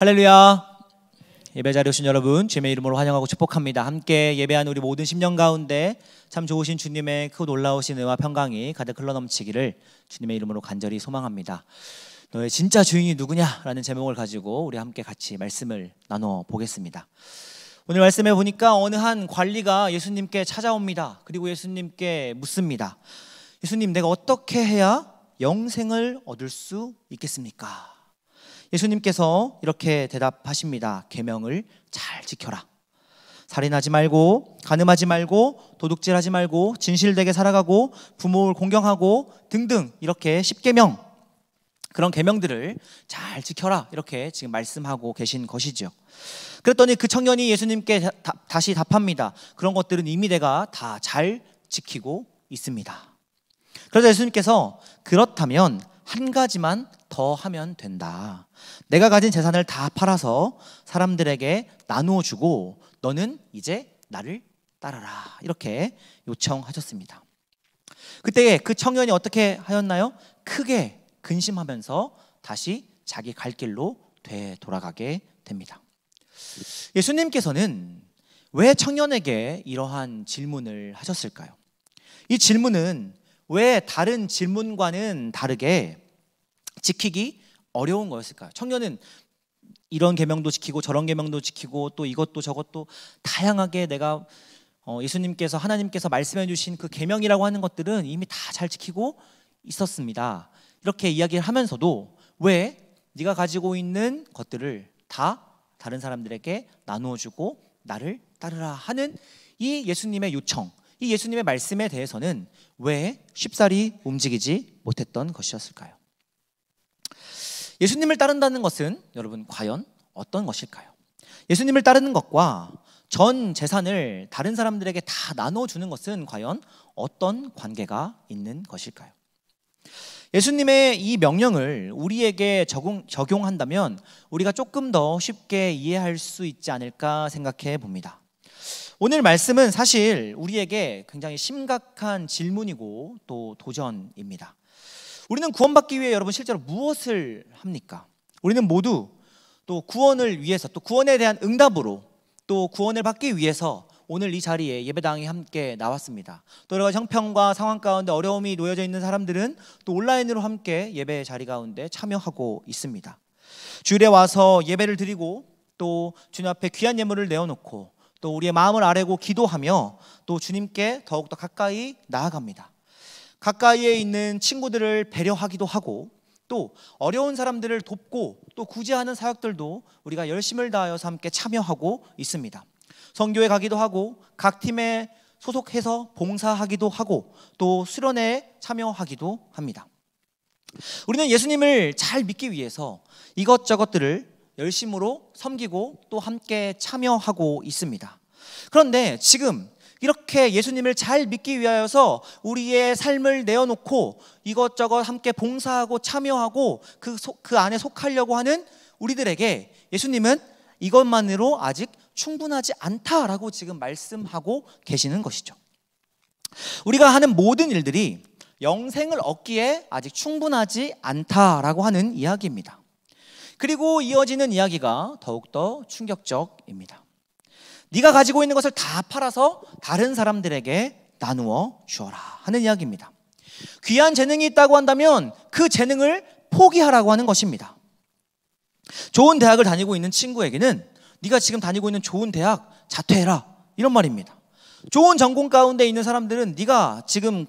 할렐루야. 예배 자리에 오신 여러분 주님의 이름으로 환영하고 축복합니다. 함께 예배한 우리 모든 심령 가운데 참 좋으신 주님의 크고 놀라우신 은혜와 평강이 가득 흘러넘치기를 주님의 이름으로 간절히 소망합니다. 너의 진짜 주인이 누구냐라는 제목을 가지고 우리 함께 같이 말씀을 나눠 보겠습니다. 오늘 말씀에 보니까 어느 한 관리가 예수님께 찾아옵니다. 그리고 예수님께 묻습니다. 예수님, 내가 어떻게 해야 영생을 얻을 수 있겠습니까? 예수님께서 이렇게 대답하십니다. 계명을 잘 지켜라. 살인하지 말고, 간음하지 말고, 도둑질하지 말고, 진실되게 살아가고, 부모를 공경하고 등등 이렇게 10계명, 그런 계명들을 잘 지켜라, 이렇게 지금 말씀하고 계신 것이죠. 그랬더니 그 청년이 예수님께 다시 답합니다. 그런 것들은 이미 내가 다 잘 지키고 있습니다. 그래서 예수님께서 그렇다면 한 가지만 더 하면 된다. 내가 가진 재산을 다 팔아서 사람들에게 나누어 주고 너는 이제 나를 따라라, 이렇게 요청하셨습니다. 그때 그 청년이 어떻게 하였나요? 크게 근심하면서 다시 자기 갈 길로 되돌아가게 됩니다. 예수님께서는 왜 청년에게 이러한 질문을 하셨을까요? 이 질문은 왜 다른 질문과는 다르게 지키기 어려운 거였을까요? 청년은 이런 계명도 지키고 저런 계명도 지키고 또 이것도 저것도 다양하게 내가 예수님께서 하나님께서 말씀해 주신 그 계명이라고 하는 것들은 이미 다 잘 지키고 있었습니다. 이렇게 이야기를 하면서도 왜 네가 가지고 있는 것들을 다 다른 사람들에게 나누어 주고 나를 따르라 하는 이 예수님의 요청, 이 예수님의 말씀에 대해서는 왜 쉽사리 움직이지 못했던 것이었을까요? 예수님을 따른다는 것은 여러분 과연 어떤 것일까요? 예수님을 따르는 것과 전 재산을 다른 사람들에게 다 나눠주는 것은 과연 어떤 관계가 있는 것일까요? 예수님의 이 명령을 우리에게 적용한다면 우리가 조금 더 쉽게 이해할 수 있지 않을까 생각해 봅니다. 오늘 말씀은 사실 우리에게 굉장히 심각한 질문이고 또 도전입니다. 우리는 구원받기 위해 여러분 실제로 무엇을 합니까? 우리는 모두 또 구원을 위해서, 또 구원에 대한 응답으로, 또 구원을 받기 위해서 오늘 이 자리에 예배당에 함께 나왔습니다. 또 여러 가지 형편과 상황 가운데 어려움이 놓여져 있는 사람들은 또 온라인으로 함께 예배 자리 가운데 참여하고 있습니다. 주일에 와서 예배를 드리고 또 주님 앞에 귀한 예물을 내어놓고 또 우리의 마음을 아뢰고 기도하며 또 주님께 더욱더 가까이 나아갑니다. 가까이에 있는 친구들을 배려하기도 하고 또 어려운 사람들을 돕고 또 구제하는 사역들도 우리가 열심을 다하여서 함께 참여하고 있습니다. 선교회 가기도 하고 각 팀에 소속해서 봉사하기도 하고 또 수련회에 참여하기도 합니다. 우리는 예수님을 잘 믿기 위해서 이것저것들을 열심으로 섬기고 또 함께 참여하고 있습니다. 그런데 지금 이렇게 예수님을 잘 믿기 위하여서 우리의 삶을 내어놓고 이것저것 함께 봉사하고 참여하고 그 안에 속하려고 하는 우리들에게 예수님은 이것만으로 아직 충분하지 않다라고 지금 말씀하고 계시는 것이죠. 우리가 하는 모든 일들이 영생을 얻기에 아직 충분하지 않다라고 하는 이야기입니다. 그리고 이어지는 이야기가 더욱더 충격적입니다. 네가 가지고 있는 것을 다 팔아서 다른 사람들에게 나누어 주어라 하는 이야기입니다. 귀한 재능이 있다고 한다면 그 재능을 포기하라고 하는 것입니다. 좋은 대학을 다니고 있는 친구에게는 네가 지금 다니고 있는 좋은 대학 자퇴해라, 이런 말입니다. 좋은 전공 가운데 있는 사람들은 네가 지금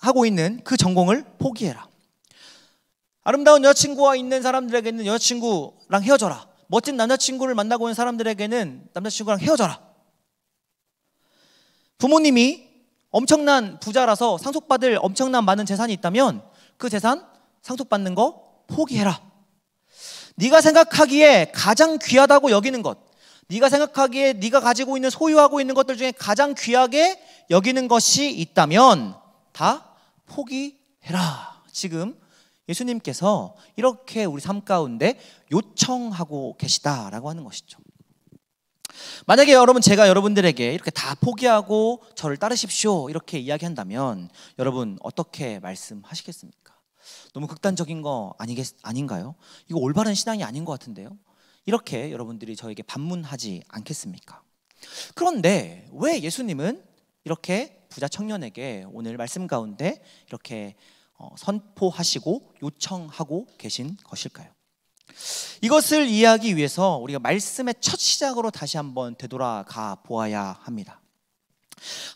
하고 있는 그 전공을 포기해라. 아름다운 여자친구와 있는 사람들에게는 여자친구랑 헤어져라. 멋진 남자친구를 만나고 있는 사람들에게는 남자친구랑 헤어져라. 부모님이 엄청난 부자라서 상속받을 엄청난 많은 재산이 있다면 그 재산 상속받는 거 포기해라. 네가 생각하기에 가장 귀하다고 여기는 것, 네가 생각하기에 네가 가지고 있는 소유하고 있는 것들 중에 가장 귀하게 여기는 것이 있다면 다 포기해라. 지금 예수님께서 이렇게 우리 삶 가운데 요청하고 계시다라고 하는 것이죠. 만약에 여러분, 제가 여러분들에게 이렇게 다 포기하고 저를 따르십시오 이렇게 이야기한다면 여러분 어떻게 말씀하시겠습니까? 너무 극단적인 거 아닌가요? 이거 올바른 신앙이 아닌 것 같은데요. 이렇게 여러분들이 저에게 반문하지 않겠습니까? 그런데 왜 예수님은 이렇게 부자 청년에게 오늘 말씀 가운데 이렇게 선포하시고 요청하고 계신 것일까요? 이것을 이해하기 위해서 우리가 말씀의 첫 시작으로 다시 한번 되돌아가 보아야 합니다.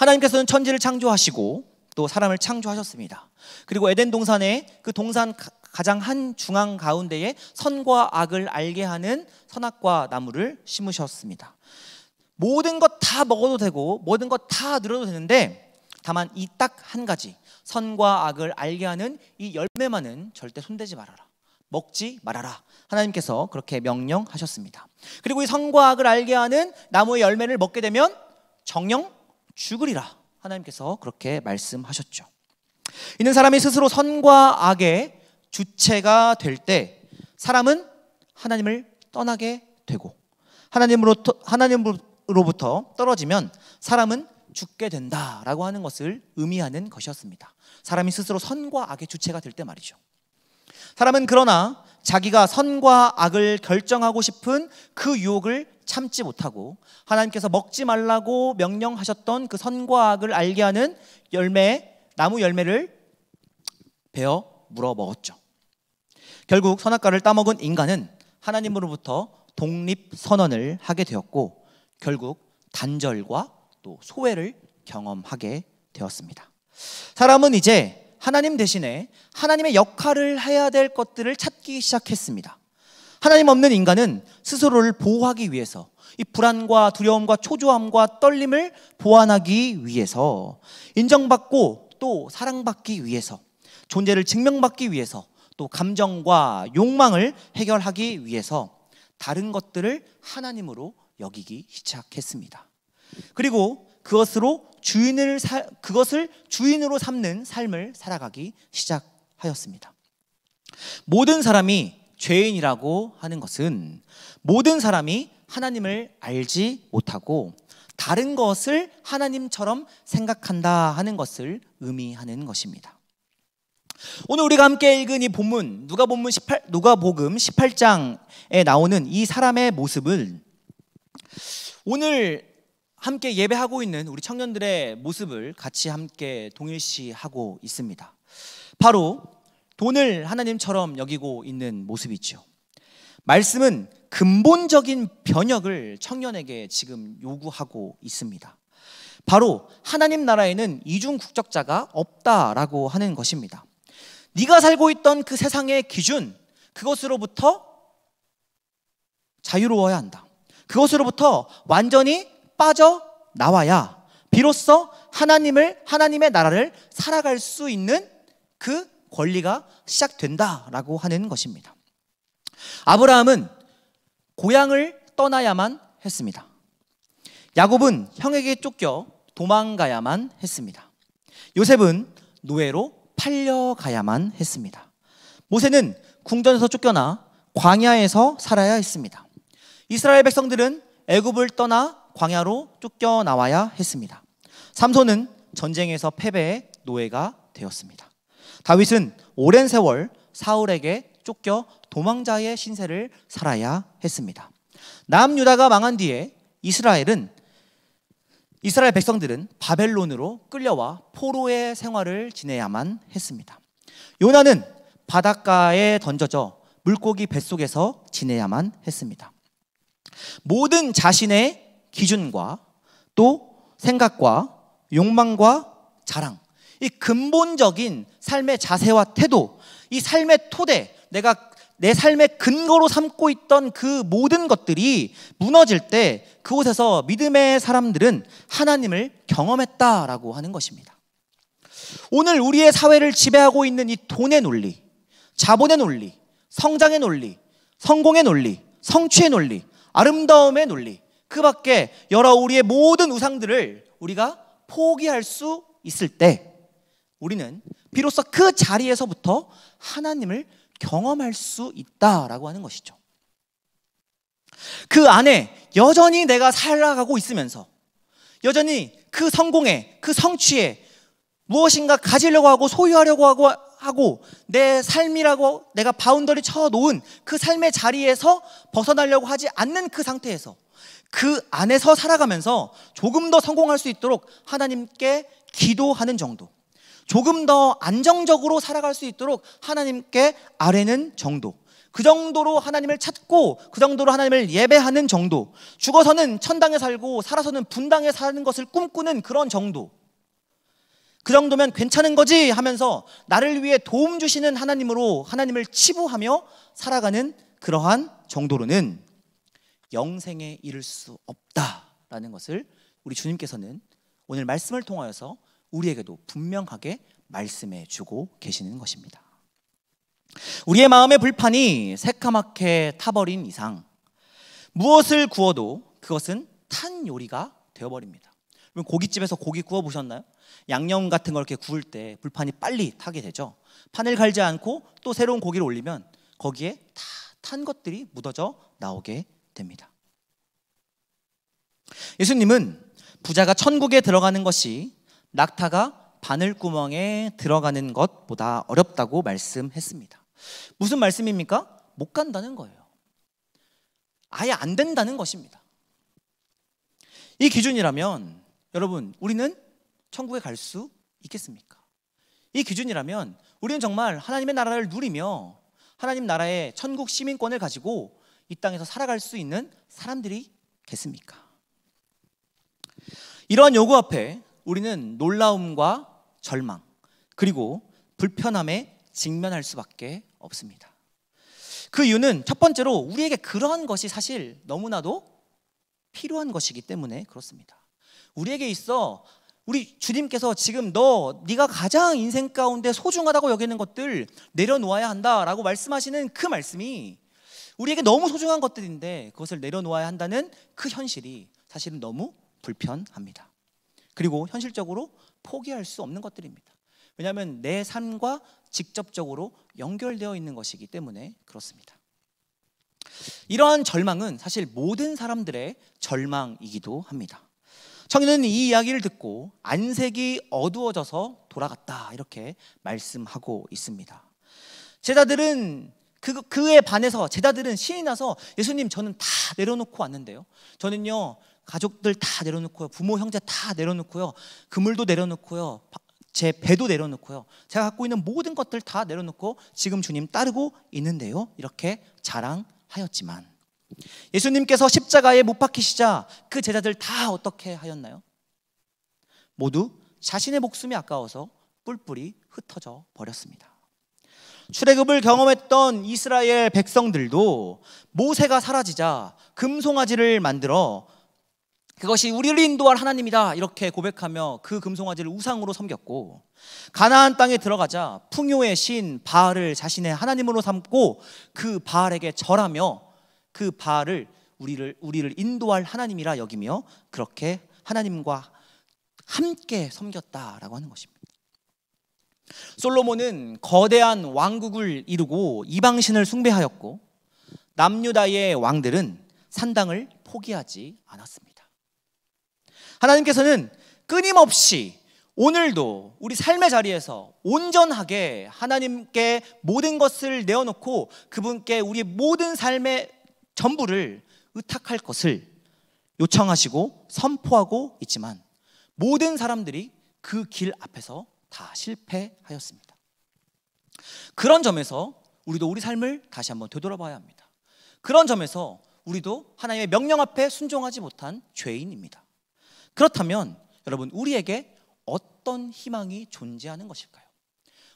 하나님께서는 천지를 창조하시고 또 사람을 창조하셨습니다. 그리고 에덴 동산에 그 동산 가장 한 중앙 가운데에 선과 악을 알게 하는 선악과 나무를 심으셨습니다. 모든 것 다 먹어도 되고 모든 것 다 늘어도 되는데 다만 이 딱 한 가지 선과 악을 알게 하는 이 열매만은 절대 손대지 말아라, 먹지 말아라, 하나님께서 그렇게 명령하셨습니다. 그리고 이 선과 악을 알게 하는 나무의 열매를 먹게 되면 정녕 죽으리라, 하나님께서 그렇게 말씀하셨죠. 이는 사람이 스스로 선과 악의 주체가 될 때 사람은 하나님을 떠나게 되고 하나님으로부터 떨어지면 사람은 죽게 된다라고 하는 것을 의미하는 것이었습니다. 사람이 스스로 선과 악의 주체가 될 때 말이죠. 사람은 그러나 자기가 선과 악을 결정하고 싶은 그 유혹을 참지 못하고 하나님께서 먹지 말라고 명령하셨던 그 선과 악을 알게 하는 나무 열매를 베어 물어 먹었죠. 결국 선악과를 따먹은 인간은 하나님으로부터 독립선언을 하게 되었고 결국 단절과 또 소외를 경험하게 되었습니다. 사람은 이제 하나님 대신에 하나님의 역할을 해야 될 것들을 찾기 시작했습니다. 하나님 없는 인간은 스스로를 보호하기 위해서 이 불안과 두려움과 초조함과 떨림을 보완하기 위해서 인정받고 또 사랑받기 위해서 존재를 증명받기 위해서 또 감정과 욕망을 해결하기 위해서 다른 것들을 하나님으로 여기기 시작했습니다. 그리고 그것을 주인으로 삼는 삶을 살아가기 시작하였습니다. 모든 사람이 죄인이라고 하는 것은 모든 사람이 하나님을 알지 못하고 다른 것을 하나님처럼 생각한다 하는 것을 의미하는 것입니다. 오늘 우리가 함께 읽은 이 본문 누가복음 18장에 나오는 이 사람의 모습을 오늘 함께 예배하고 있는 우리 청년들의 모습을 같이 함께 동일시하고 있습니다. 바로 돈을 하나님처럼 여기고 있는 모습이죠. 말씀은 근본적인 변혁을 청년에게 지금 요구하고 있습니다. 바로 하나님 나라에는 이중 국적자가 없다라고 하는 것입니다. 네가 살고 있던 그 세상의 기준, 그것으로부터 자유로워야 한다. 그것으로부터 완전히 빠져나와야 비로소 하나님의 나라를 살아갈 수 있는 그 권리가 시작된다라고 하는 것입니다. 아브라함은 고향을 떠나야만 했습니다. 야곱은 형에게 쫓겨 도망가야만 했습니다. 요셉은 노예로 팔려가야만 했습니다. 모세는 궁전에서 쫓겨나 광야에서 살아야 했습니다. 이스라엘 백성들은 애굽을 떠나 광야로 쫓겨나와야 했습니다. 삼손은 전쟁에서 패배해 노예가 되었습니다. 다윗은 오랜 세월 사울에게 쫓겨 도망자의 신세를 살아야 했습니다. 남유다가 망한 뒤에 이스라엘 백성들은 바벨론으로 끌려와 포로의 생활을 지내야만 했습니다. 요나는 바닷가에 던져져 물고기 뱃속에서 지내야만 했습니다. 모든 자신의 기준과 또 생각과 욕망과 자랑, 이 근본적인 삶의 자세와 태도, 이 삶의 토대, 내가 내 삶의 근거로 삼고 있던 그 모든 것들이 무너질 때 그곳에서 믿음의 사람들은 하나님을 경험했다라고 하는 것입니다. 오늘 우리의 사회를 지배하고 있는 이 돈의 논리, 자본의 논리, 성장의 논리, 성공의 논리, 성취의 논리, 아름다움의 논리, 그 밖에 여러 우리의 모든 우상들을 우리가 포기할 수 있을 때 우리는 비로소 그 자리에서부터 하나님을 경험할 수 있다라고 하는 것이죠. 그 안에 여전히 내가 살아가고 있으면서 여전히 그 성공에, 그 성취에 무엇인가 가지려고 하고 소유하려고 하고 내 삶이라고 내가 바운더리 쳐놓은 그 삶의 자리에서 벗어나려고 하지 않는 그 상태에서 그 안에서 살아가면서 조금 더 성공할 수 있도록 하나님께 기도하는 정도, 조금 더 안정적으로 살아갈 수 있도록 하나님께 아뢰는 정도, 그 정도로 하나님을 찾고 그 정도로 하나님을 예배하는 정도, 죽어서는 천당에 살고 살아서는 분당에 사는 것을 꿈꾸는 그런 정도, 그 정도면 괜찮은 거지 하면서 나를 위해 도움 주시는 하나님으로 하나님을 치부하며 살아가는 그러한 정도로는 영생에 이를 수 없다라는 것을 우리 주님께서는 오늘 말씀을 통하여서 우리에게도 분명하게 말씀해 주고 계시는 것입니다. 우리의 마음의 불판이 새까맣게 타버린 이상 무엇을 구워도 그것은 탄 요리가 되어버립니다. 고깃집에서 고기 구워 보셨나요? 양념 같은 걸 이렇게 구울 때 불판이 빨리 타게 되죠. 판을 갈지 않고 또 새로운 고기를 올리면 거기에 다 탄 것들이 묻어져 나오게 됩니다. 예수님은 부자가 천국에 들어가는 것이 낙타가 바늘구멍에 들어가는 것보다 어렵다고 말씀했습니다. 무슨 말씀입니까? 못 간다는 거예요. 아예 안 된다는 것입니다. 이 기준이라면 여러분, 우리는 천국에 갈 수 있겠습니까? 이 기준이라면 우리는 정말 하나님의 나라를 누리며 하나님 나라의 천국 시민권을 가지고 이 땅에서 살아갈 수 있는 사람들이겠습니까? 이러한 요구 앞에 우리는 놀라움과 절망 그리고 불편함에 직면할 수밖에 없습니다. 그 이유는 첫 번째로 우리에게 그러한 것이 사실 너무나도 필요한 것이기 때문에 그렇습니다. 우리에게 있어 우리 주님께서 지금 네가 가장 인생 가운데 소중하다고 여기는 것들 내려놓아야 한다라고 말씀하시는 그 말씀이 우리에게 너무 소중한 것들인데 그것을 내려놓아야 한다는 그 현실이 사실은 너무 불편합니다. 그리고 현실적으로 포기할 수 없는 것들입니다. 왜냐하면 내 삶과 직접적으로 연결되어 있는 것이기 때문에 그렇습니다. 이러한 절망은 사실 모든 사람들의 절망이기도 합니다. 청년은 이 이야기를 듣고 안색이 어두워져서 돌아갔다 이렇게 말씀하고 있습니다. 제자들은 그에 반해서 제자들은 신이 나서 예수님 저는 다 내려놓고 왔는데요. 저는요 가족들 다 내려놓고요, 부모 형제 다 내려놓고요, 그물도 내려놓고요, 제 배도 내려놓고요, 제가 갖고 있는 모든 것들 다 내려놓고 지금 주님 따르고 있는데요 이렇게 자랑하였지만 예수님께서 십자가에 못 박히시자 그 제자들 다 어떻게 하였나요? 모두 자신의 목숨이 아까워서 뿔뿔이 흩어져 버렸습니다. 출애굽을 경험했던 이스라엘 백성들도 모세가 사라지자 금송아지를 만들어 그것이 우리를 인도할 하나님이다 이렇게 고백하며 그 금송아지를 우상으로 섬겼고, 가나안 땅에 들어가자 풍요의 신 바알을 자신의 하나님으로 삼고 그 바알에게 절하며 그 바알을 우리를 인도할 하나님이라 여기며 그렇게 하나님과 함께 섬겼다라고 하는 것입니다. 솔로몬은 거대한 왕국을 이루고 이방신을 숭배하였고 남유다의 왕들은 산당을 포기하지 않았습니다. 하나님께서는 끊임없이 오늘도 우리 삶의 자리에서 온전하게 하나님께 모든 것을 내어놓고 그분께 우리의 모든 삶의 전부를 의탁할 것을 요청하시고 선포하고 있지만 모든 사람들이 그 길 앞에서 다 실패하였습니다. 그런 점에서 우리도 우리 삶을 다시 한번 되돌아봐야 합니다. 그런 점에서 우리도 하나님의 명령 앞에 순종하지 못한 죄인입니다. 그렇다면 여러분, 우리에게 어떤 희망이 존재하는 것일까요?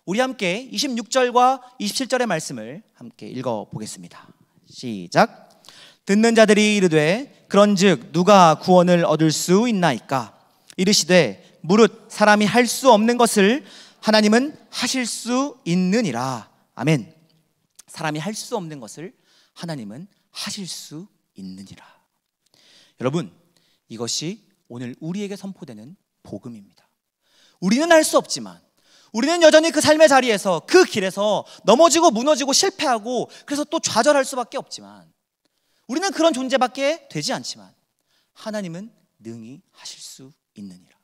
우리 함께 26절과 27절의 말씀을 함께 읽어보겠습니다. 시작. 듣는 자들이 이르되 그런즉 누가 구원을 얻을 수 있나이까? 이르시되 무릇 사람이 할 수 없는 것을 하나님은 하실 수 있느니라. 아멘. 사람이 할 수 없는 것을 하나님은 하실 수 있느니라. 여러분, 이것이 오늘 우리에게 선포되는 복음입니다. 우리는 할 수 없지만, 우리는 여전히 그 삶의 자리에서 그 길에서 넘어지고 무너지고 실패하고 그래서 또 좌절할 수밖에 없지만, 우리는 그런 존재밖에 되지 않지만 하나님은 능히 하실 수 있느니라.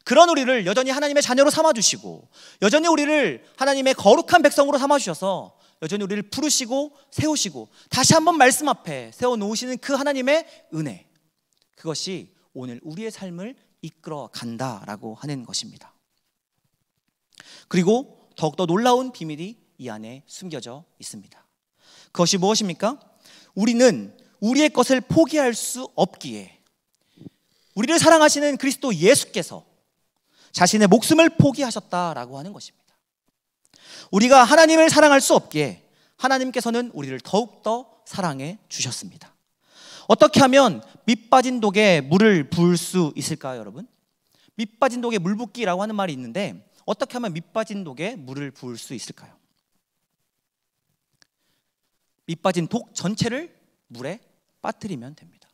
그런 우리를 여전히 하나님의 자녀로 삼아주시고, 여전히 우리를 하나님의 거룩한 백성으로 삼아주셔서 여전히 우리를 부르시고 세우시고 다시 한번 말씀 앞에 세워놓으시는 그 하나님의 은혜, 그것이 오늘 우리의 삶을 이끌어 간다라고 하는 것입니다. 그리고 더욱더 놀라운 비밀이 이 안에 숨겨져 있습니다. 그것이 무엇입니까? 우리는 우리의 것을 포기할 수 없기에 우리를 사랑하시는 그리스도 예수께서 자신의 목숨을 포기하셨다라고 하는 것입니다. 우리가 하나님을 사랑할 수 없기에 하나님께서는 우리를 더욱더 사랑해 주셨습니다. 어떻게 하면 밑빠진 독에 물을 부을 수 있을까요, 여러분? 밑빠진 독에 물 붓기라고 하는 말이 있는데, 어떻게 하면 밑빠진 독에 물을 부을 수 있을까요? 밑빠진 독 전체를 물에 빠뜨리면 됩니다.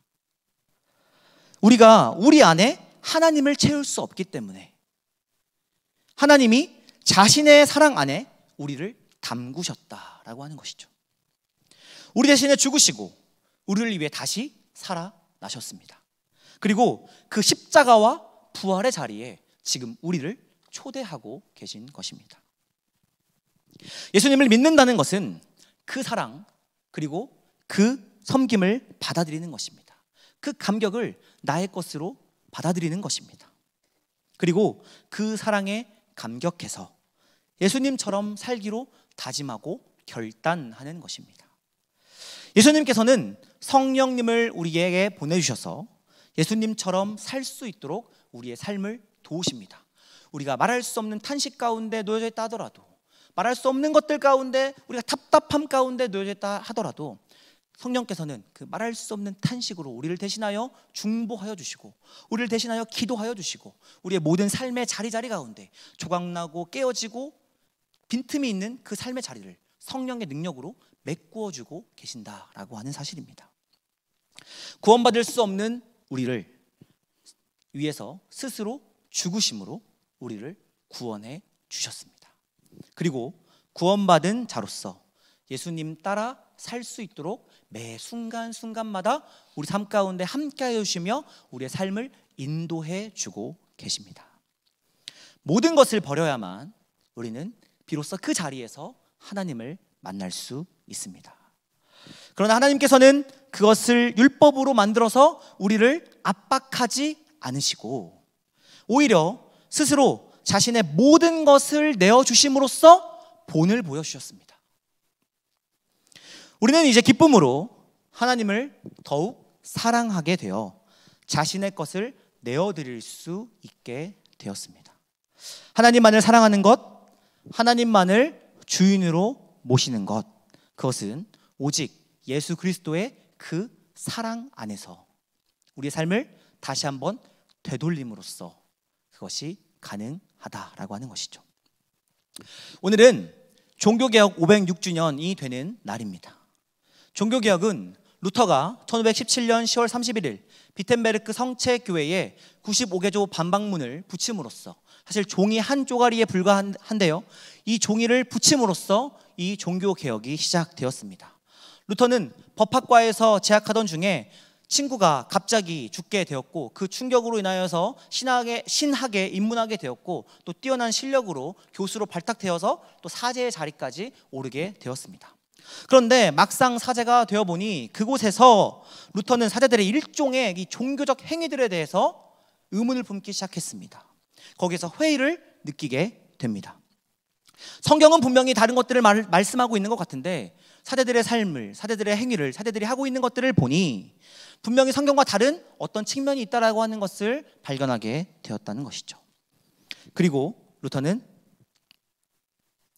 우리가 우리 안에 하나님을 채울 수 없기 때문에 하나님이 자신의 사랑 안에 우리를 담그셨다라고 하는 것이죠. 우리 대신에 죽으시고 우리를 위해 다시 살아나셨습니다. 그리고 그 십자가와 부활의 자리에 지금 우리를 초대하고 계신 것입니다. 예수님을 믿는다는 것은 그 사랑 그리고 그 섬김을 받아들이는 것입니다. 그 감격을 나의 것으로 받아들이는 것입니다. 그리고 그 사랑에 감격해서 예수님처럼 살기로 다짐하고 결단하는 것입니다. 예수님께서는 성령님을 우리에게 보내주셔서 예수님처럼 살 수 있도록 우리의 삶을 도우십니다. 우리가 말할 수 없는 탄식 가운데 놓여져 있다 하더라도, 말할 수 없는 것들 가운데 우리가 답답함 가운데 놓여져 있다 하더라도 성령께서는 그 말할 수 없는 탄식으로 우리를 대신하여 중보하여 주시고, 우리를 대신하여 기도하여 주시고, 우리의 모든 삶의 자리 가운데 조각나고 깨어지고 빈틈이 있는 그 삶의 자리를 성령의 능력으로 메꾸어 주고 계신다라고 하는 사실입니다. 구원받을 수 없는 우리를 위해서 스스로 죽으심으로 우리를 구원해 주셨습니다. 그리고 구원받은 자로서 예수님 따라 살 수 있도록 매 순간순간마다 우리 삶 가운데 함께하여 주시며 우리의 삶을 인도해 주고 계십니다. 모든 것을 버려야만 우리는 비로소 그 자리에서 하나님을 만날 수 있습니다. 그러나 하나님께서는 그것을 율법으로 만들어서 우리를 압박하지 않으시고 오히려 스스로 자신의 모든 것을 내어주심으로써 본을 보여주셨습니다. 우리는 이제 기쁨으로 하나님을 더욱 사랑하게 되어 자신의 것을 내어드릴 수 있게 되었습니다. 하나님만을 사랑하는 것, 하나님만을 주인으로 모시는 것, 그것은 오직 예수 그리스도의 그 사랑 안에서 우리의 삶을 다시 한번 되돌림으로써 그것이 가능하다라고 하는 것이죠. 오늘은 종교개혁 506주년이 되는 날입니다. 종교개혁은 루터가 1517년 10월 31일 비텐베르크 성체교회에 95개조 반박문을 붙임으로써, 사실 종이 한 쪼가리에 불과한데요, 이 종이를 붙임으로써 이 종교개혁이 시작되었습니다. 루터는 법학과에서 재학하던 중에 친구가 갑자기 죽게 되었고, 그 충격으로 인하여서 신학에 입문하게 되었고, 또 뛰어난 실력으로 교수로 발탁되어서 또 사제의 자리까지 오르게 되었습니다. 그런데 막상 사제가 되어보니 그곳에서 루터는 사제들의 일종의 이 종교적 행위들에 대해서 의문을 품기 시작했습니다. 거기서 회의를 느끼게 됩니다. 성경은 분명히 다른 것들을 말씀하고 있는 것 같은데 사제들의 삶을, 사제들의 행위를, 사제들이 하고 있는 것들을 보니 분명히 성경과 다른 어떤 측면이 있다라고 하는 것을 발견하게 되었다는 것이죠. 그리고 루터는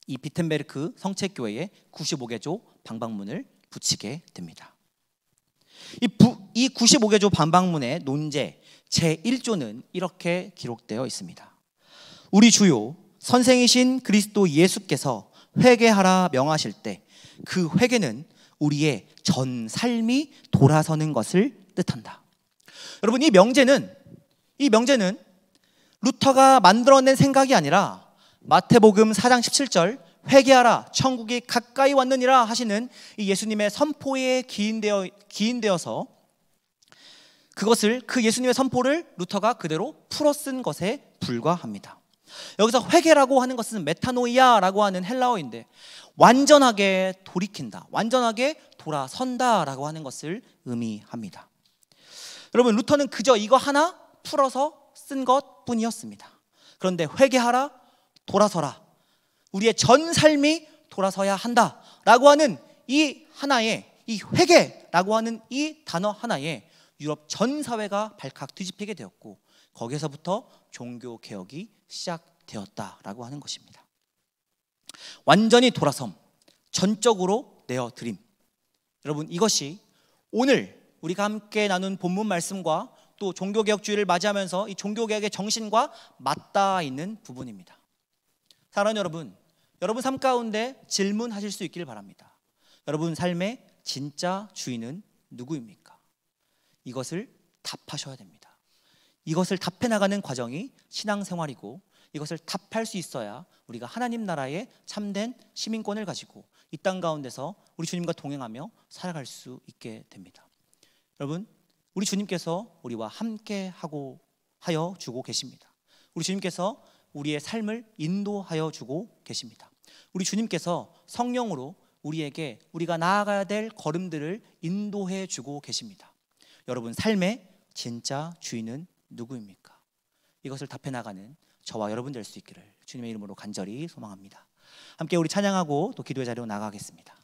이 비텐베르크 성체교회에 95개조 방박문을 붙이게 됩니다. 이 95개조 방박문의 논제 제1조는 이렇게 기록되어 있습니다. 우리 주요 선생이신 그리스도 예수께서 회개하라 명하실 때 그 회개는 우리의 전 삶이 돌아서는 것을 뜻한다. 여러분, 이 명제는 루터가 만들어낸 생각이 아니라 마태복음 4장 17절 회개하라 천국이 가까이 왔느니라 하시는 이 예수님의 선포에 기인되어서 그것을, 그 예수님의 선포를 루터가 그대로 풀어 쓴 것에 불과합니다. 여기서 회개라고 하는 것은 메타노이아라고 하는 헬라어인데 완전하게 돌이킨다, 완전하게 돌아선다라고 하는 것을 의미합니다. 여러분, 루터는 그저 이거 하나 풀어서 쓴 것뿐이었습니다. 그런데 회개하라, 돌아서라, 우리의 전 삶이 돌아서야 한다라고 하는 이 하나의, 이 회개라고 하는 이 단어 하나에 유럽 전 사회가 발칵 뒤집히게 되었고, 거기에서부터 종교 개혁이 시작되었다라고 하는 것입니다. 완전히 돌아섬, 전적으로 내어드림. 여러분, 이것이 오늘 우리가 함께 나눈 본문 말씀과 또 종교개혁주의를 맞이하면서 이 종교개혁의 정신과 맞닿아 있는 부분입니다. 사랑하는 여러분, 여러분 삶 가운데 질문하실 수 있기를 바랍니다. 여러분 삶의 진짜 주인은 누구입니까? 이것을 답하셔야 됩니다. 이것을 답해 나가는 과정이 신앙생활이고, 이것을 답할 수 있어야 우리가 하나님 나라의 참된 시민권을 가지고 이 땅 가운데서 우리 주님과 동행하며 살아갈 수 있게 됩니다. 여러분, 우리 주님께서 우리와 함께 하여 주고 계십니다. 우리 주님께서 우리의 삶을 인도하여 주고 계십니다. 우리 주님께서 성령으로 우리에게 우리가 나아가야 될 걸음들을 인도해 주고 계십니다. 여러분 삶의 진짜 주인은 누구입니까? 이것을 답해 나가는 저와 여러분 될 수 있기를 주님의 이름으로 간절히 소망합니다. 함께 우리 찬양하고 또 기도의 자리로 나가겠습니다.